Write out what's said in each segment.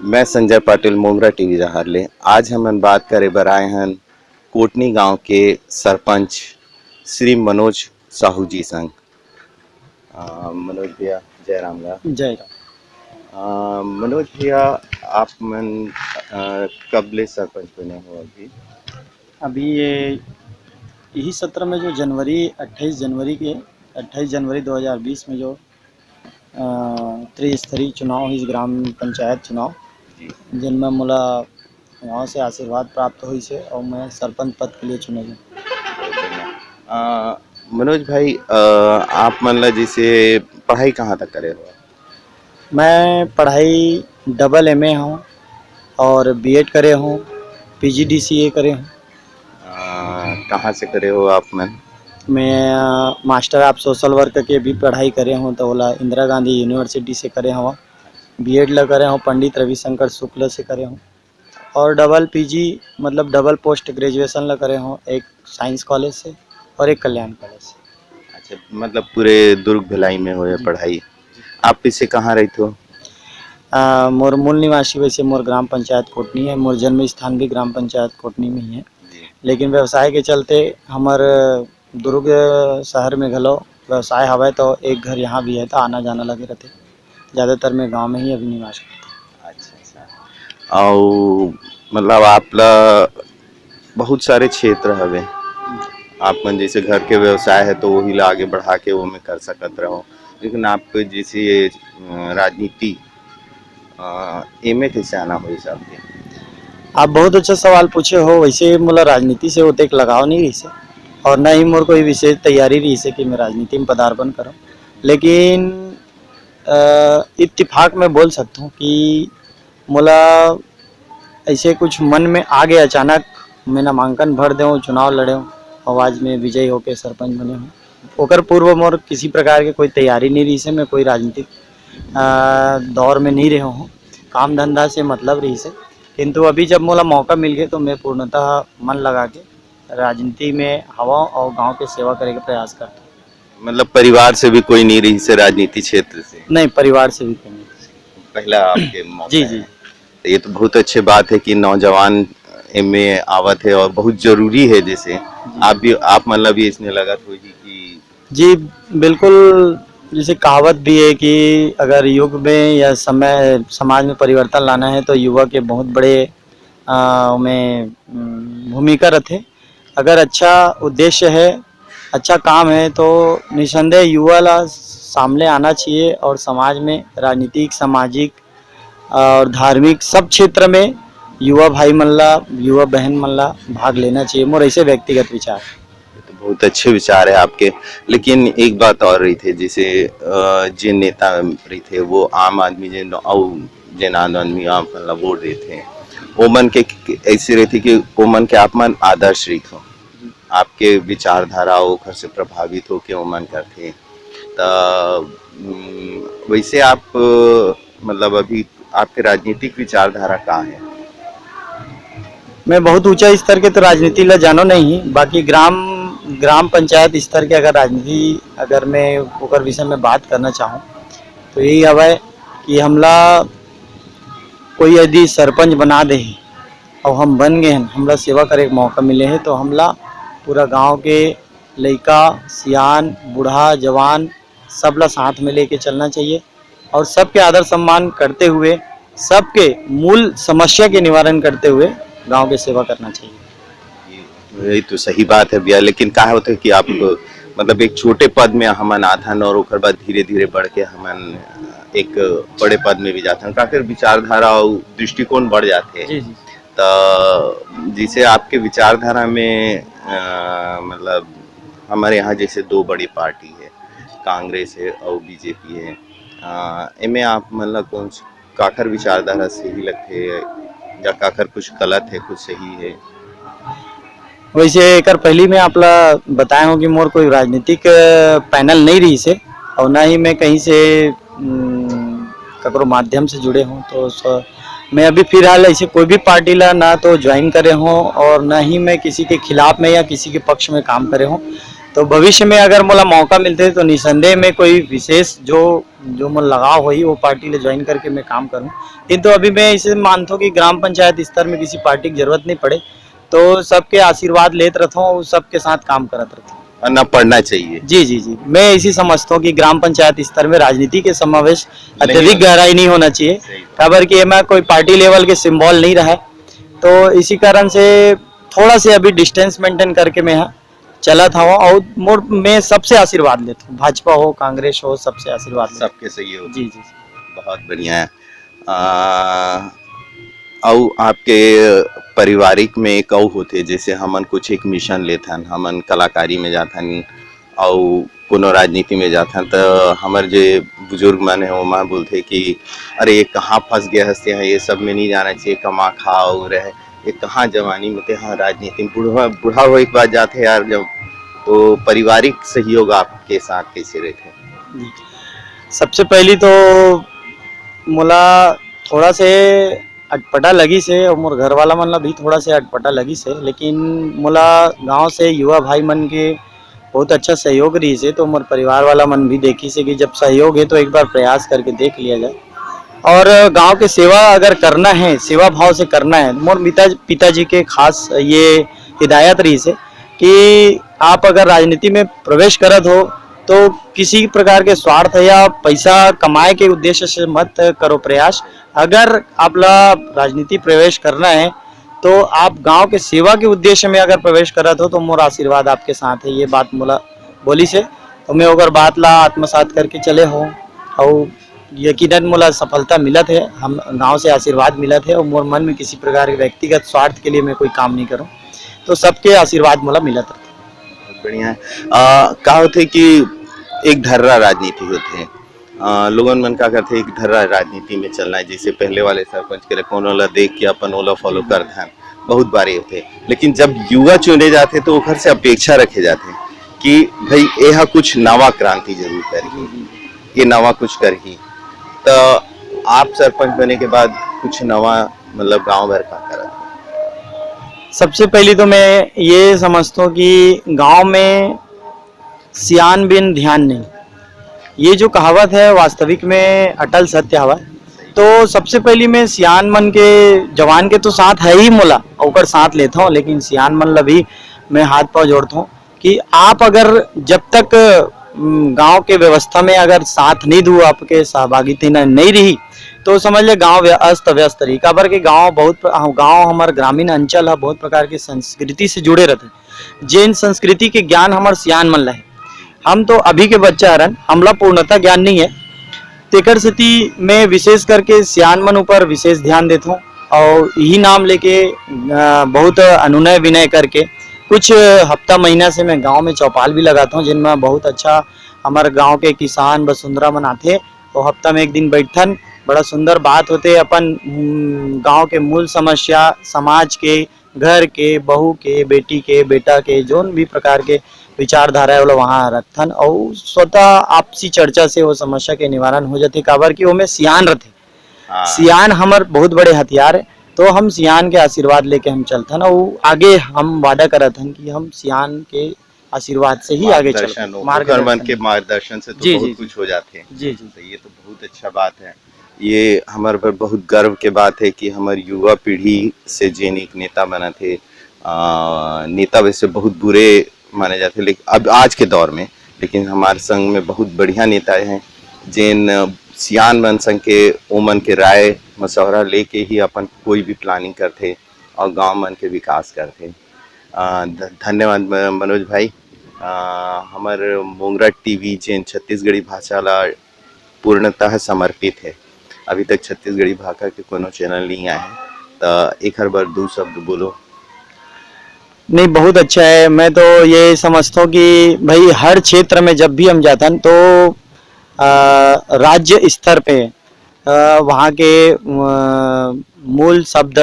मैं संजय पाटिल मोगरा टीवी जहारले। आज हम बात करे बर आए हैं कोटनी गांव के सरपंच श्री मनोज साहू जी संग। मनोज भैया जय राम ला। जय राम। मनोज भैया आप मन कब ले सरपंच बने हो अभी? अभी ये यही सत्र में जो जनवरी 28 जनवरी 2020 में जो त्रिस्तरीय चुनाव हुई, ग्राम पंचायत चुनाव, जिनमें मोला वहाँ से आशीर्वाद प्राप्त हुई से और मैं सरपंच पद के लिए चुने गए। मनोज भाई आप मन ला जैसे पढ़ाई कहाँ तक करे हो? मैं पढ़ाई डबल एमए हूँ और बीएड करे हूँ, पीजीडीसीए करे हूँ। कहाँ से करे हो आप मन? मैं मास्टर ऑफ सोशल वर्क के भी पढ़ाई करे हूँ तो बोला इंदिरा गांधी यूनिवर्सिटी से करे हूँ। बीएड ला करे हूँ पंडित रविशंकर शुक्ल से करे हूँ और डबल पीजी मतलब डबल पोस्ट ग्रेजुएशन ला करे हूँ, एक साइंस कॉलेज से और एक कल्याण कॉलेज से। अच्छा, मतलब पूरे दुर्ग भिलाई में हो या पढ़ाई? आप इसे कहाँ रहते हो? मोर मूल निवासी वैसे मोर ग्राम पंचायत कोटनी है, मोर जन्म स्थान भी ग्राम पंचायत कोटनी में ही है, लेकिन व्यवसाय के चलते हमार दुर्ग शहर में घलो व्यवसाय हवा तो एक घर यहाँ भी है तो आना जाना लगे रहते। ज़्यादातर मैं गांव में ही अभी निवास करता। अच्छा। और मतलब आपला बहुत सारे क्षेत्र हवे, आप मन जैसे घर के व्यवसाय है तो वही ला आगे बढ़ा के वो में कर सकत रहो, लेकिन आप जैसे राजनीति एमे कैसे आना हो हिसाब के? आप बहुत अच्छा सवाल पूछे हो। वैसे मोला राजनीति से होते एक लगाव नहीं रही से और न ही मोर कोई विशेष तैयारी रही से कि मैं राजनीति में पदार्पण करूं, लेकिन इत्तेफाक में बोल सकता हूँ कि मोला ऐसे कुछ मन में आ गया अचानक। मैं नामांकन भर दे, चुनाव लड़े हूँ और आज मैं विजयी होकर सरपंच बने हूँ। ओकर पूर्व मोर किसी प्रकार की कोई तैयारी नहीं रही से, मैं कोई राजनीतिक दौर में नहीं रहा हूँ, काम धंधा से मतलब रही से। किंतु अभी जब मोला मौका मिल गया तो मैं पूर्णतः मन लगा के राजनीति में हवा और गांव के सेवा करे का प्रयास करता हूँ। मतलब परिवार से भी कोई नहीं रही से राजनीति क्षेत्र से? नहीं, परिवार से भी कोई नहीं। पहला आपके मौका जी है। जी। तो ये तो बहुत अच्छी बात है कि नौजवान में आवत है और बहुत जरूरी है। जैसे आप मतलब भी इसमें लगा हुई कि जी बिल्कुल। जैसे कहावत भी है कि अगर युग में या समय समाज में परिवर्तन लाना है तो युवा के बहुत बड़े में भूमिका रहते। अगर अच्छा उद्देश्य है, अच्छा काम है तो निसंदेह युवा ला सामने आना चाहिए और समाज में राजनीतिक, सामाजिक और धार्मिक सब क्षेत्र में युवा भाई मन ला, युवा बहन मन ला भाग लेना चाहिए। मोर ऐसे व्यक्तिगत विचार। तो बहुत अच्छे विचार है आपके, लेकिन एक बात और रही थे, जैसे जिन नेता रही थे वो आम आदमी जिन आदमी आप मतलब वोट देते हैं वो मन के ऐसी रहती कि वो मन के आप मन आदर्श रही हो, आपके विचारधारा घर से प्रभावित हो के वो मन करते। तो वैसे आप मतलब अभी आपके राजनीतिक विचारधारा कहाँ है? मैं बहुत ऊंचा स्तर के तो राजनीति ला जानो नहीं, बाकी ग्राम पंचायत स्तर के अगर राजनीति अगर मैं ओकर विषय में बात करना चाहूँ तो यही हवा कि हमला कोई यदि सरपंच बना दे और हम बन गए हैं, हमला सेवा करे का मौका मिले है तो हमला पूरा गांव के लड़का सियान बूढ़ा जवान सबला साथ में लेके चलना चाहिए और सबके आदर सम्मान करते हुए सबके मूल समस्या के निवारण करते हुए गांव की सेवा करना चाहिए। यही तो सही बात है भैया, लेकिन क्या होता है कि आप मतलब एक छोटे पद में हमन आथन और ओकर बाद धीरे धीरे बढ़ के हमन एक बड़े पद में भी जाते हैं, काफी विचारधारा और दृष्टिकोण बढ़ जाते हैं। जी जी। तो जिसे आपके विचारधारा में मतलब हमारे यहाँ जैसे दो बड़ी पार्टी है, कांग्रेस है और बीजेपी है, इनमें आप मतलब कौन काखर विचारधारा सही लगते है या काखर कुछ गलत है कुछ सही है? वैसे एक पहली में आपला बताया हूँ कि मोर कोई राजनीतिक पैनल नहीं रही से और ना ही मैं कहीं से ककरो माध्यम से जुड़े हूँ, तो मैं अभी फिलहाल ऐसे कोई भी पार्टी ला ना तो ज्वाइन करे हूँ और ना ही मैं किसी के खिलाफ में या किसी के पक्ष में काम करे हूँ। तो भविष्य में अगर मोला मौका मिलते तो निसंदेह में कोई विशेष जो जो मोला लगाव होई वो पार्टी ले ज्वाइन करके मैं काम करूं। किंतु अभी मैं इसे मानता हूं कि ग्राम पंचायत स्तर में किसी पार्टी की जरूरत नहीं पड़े, तो सबके आशीर्वाद लेते रहता हूँ, सबके साथ काम करत रहता हूँ। न पढ़ना चाहिए। जी जी जी, मैं इसी समझता हूँ कि ग्राम पंचायत स्तर में राजनीति के समावेश नहीं अत्यधिक होना गहराई नहीं होना चाहिए, सही। खबर कि मैं कोई पार्टी लेवल के सिंबल नहीं रहा है। तो इसी कारण से थोड़ा से अभी डिस्टेंस मेंटेन करके मैं यहाँ चला था और मैं सबसे आशीर्वाद लेता हूँ, भाजपा हो कांग्रेस हो सबसे आशीर्वाद लेता सबके सही हो। हूँ। जी जी जी। बहुत बढ़िया है। और आपके पारिवारिक में कऊ होते जैसे हमन कुछ एक मिशन लेथन, हमन कलाकारी में जाथन और कोनो राजनीति में जाथन, तो हमारे जे बुजुर्ग मन है वो माँ बोलते कि अरे ये कहाँ फंस गया हंसते हैं, ये सब में नहीं जाना चाहिए, कमा खाओ रहे, ये कहाँ जवानी में थे, हाँ राजनीति में बूढ़ा बूढ़ा हो एक बार जाते यार जब। तो पारिवारिक सहयोग आपके साथ कैसे रहते हैं? जी। सबसे पहली तो मोला थोड़ा से अटपटा लगी से और मोर घर वाला मन ला भी थोड़ा से अटपटा लगी से, लेकिन मोला गांव से युवा भाई मन के बहुत अच्छा सहयोग रही से, तो मोर परिवार वाला मन भी देखी से कि जब सहयोग है तो एक बार प्रयास करके देख लिया जाए। और गांव के सेवा अगर करना है, सेवा भाव से करना है, मोर पिताजी के खास ये हिदायत रही से कि आप अगर राजनीति में प्रवेश करत हो तो किसी प्रकार के स्वार्थ या पैसा कमाए के उद्देश्य से मत करो प्रयास। अगर आपला राजनीति प्रवेश करना है तो आप गांव के सेवा के उद्देश्य में अगर प्रवेश करत हो तो मोर आशीर्वाद आपके साथ है। ये बात मोला बोली से तो मैं अगर बात ला आत्मसात करके चले हो और यकीनन मोला सफलता मिलत है, हम गांव से आशीर्वाद मिलत है और मोर मन में किसी प्रकार के व्यक्तिगत स्वार्थ के लिए मैं कोई काम नहीं करूं, तो सबके आशीर्वाद मोला मिलत है। बढ़िया है। का होते कि एक धर्रा राजनीति होते हैं, लोगन मन का करते एक धर्रा राजनीति में चलना है, जैसे पहले वाले सरपंच के कोनो ला देख के अपन ओला फॉलो करते हैं, बहुत बारे होते। लेकिन जब युवा चुने जाते तो घर से अपेक्षा रखे जाते कि भाई यह कुछ नवा क्रांति जरूर करही, ये नवा कुछ करही। तो आप सरपंच बने के बाद कुछ नवा मतलब गांव भर का करा? सबसे पहली तो मैं ये समझता हूँ कि गांव में सियान बिन ध्यान नहीं, ये जो कहावत है वास्तविक में अटल सत्य हवा। तो सबसे पहली मैं सियान मन के जवान के तो साथ है ही मोला ओकर साथ लेता हूँ, लेकिन सियान मन ला भी मैं हाथ पांव जोड़ता हूँ कि आप अगर जब तक गांव के व्यवस्था में अगर साथ नहीं दू, आपके सहभागिता नहीं रही तो समझ ले गांव अस्त व्यस्त रही। काबर के गांव हमारे ग्रामीण अंचल है, बहुत प्रकार के संस्कृति से जुड़े रहते हैं, जिन संस्कृति के ज्ञान हमारे सियान मन ला है। हम तो अभी के बच्चा हरन, हमला पूर्णता ज्ञान नहीं है, तेकर स्थिति में विशेष करके सियान मन ऊपर विशेष ध्यान देता हूँ और यही नाम लेके बहुत अनुनय विनय करके कुछ हफ्ता महीना से मैं गांव में चौपाल भी लगाता हूँ, जिनमें बहुत अच्छा हमारे गांव के किसान वसुंधरा मन आते, तो हफ्ता में एक दिन बैठन, बड़ा सुंदर बात होते, अपन गांव के मूल समस्या, समाज के, घर के, बहू के, बेटी के, बेटा के, जो भी प्रकार के विचारधारा है वो वहाँ रखथन और स्वतः आपसी चर्चा से वो समस्या के निवारण हो जाते। काबर की वो में सियान रहते, सियान हमारे बहुत बड़े हथियार है, तो हम सियान के आशीर्वाद लेके हम चलथन और आगे हम वादा करत हन कि हम सियान के आशीर्वाद से ही आगे चलते, मार्गदर्शन से तो बहुत कुछ हो जाते हैं। जी जी, तो ये तो बहुत अच्छा बात है। ये हमारे पर बहुत गर्व के बात है कि हमारी युवा पीढ़ी से जिन एक नेता बना थे, नेता वैसे बहुत बुरे माने जाते लेकिन अब आज के दौर में, लेकिन हमारे संघ में बहुत बढ़िया नेता हैं जिन सियान मन संघ के ओमन के राय मशवरा लेके ही अपन कोई भी प्लानिंग करते और गांव मन के विकास करते। धन्यवाद मनोज भाई। हमारे मोंगरा टीवी जिन छत्तीसगढ़ी भाषा ला पूर्णतः समर्पित है, अभी तक छत्तीसगढ़ी भाषा के कोनो चैनल नहीं आए हैं, तो एक हर बार दो शब्द बोलो। नहीं, बहुत अच्छा है। मैं तो ये समझता हूँ कि भाई हर क्षेत्र में जब भी हम जाते हैं तो राज्य स्तर पे वहाँ के मूल शब्द,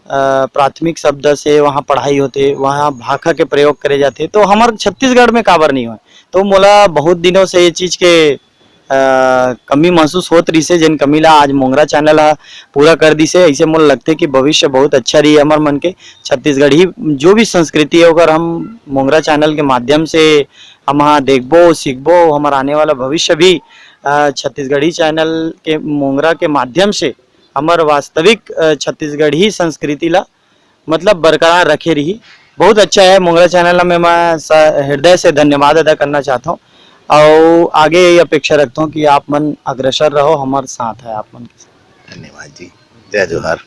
प्राथमिक शब्द से वहाँ पढ़ाई होते, वहाँ भाषा के प्रयोग करे जाते, तो हमारे छत्तीसगढ़ में काबर नहीं हुआ। तो मोला बहुत दिनों से ये चीज़ के कमी महसूस होत रही से, जिन कमी ला आज मोंगरा चैनल हा पूरा कर दी से। ऐसे मोल लगते कि भविष्य बहुत अच्छा रही हमर मन के छत्तीसगढ़ी जो भी संस्कृति है अगर हम मोंगरा चैनल के माध्यम से हम हाँ देखबो सीखबो, हमारा आने वाला भविष्य भी छत्तीसगढ़ी चैनल के मोंगरा के माध्यम से हमार वास्तविक छत्तीसगढ़ी संस्कृति ला मतलब बरकरार रखे रही। बहुत अच्छा है मोंगरा चैनल में, मैं हृदय से धन्यवाद अदा करना चाहता हूँ और आगे यही अपेक्षा रखता हूँ कि आप मन अग्रसर रहो, हमारे साथ है आप मन के साथ। धन्यवाद जी, जय जोहार।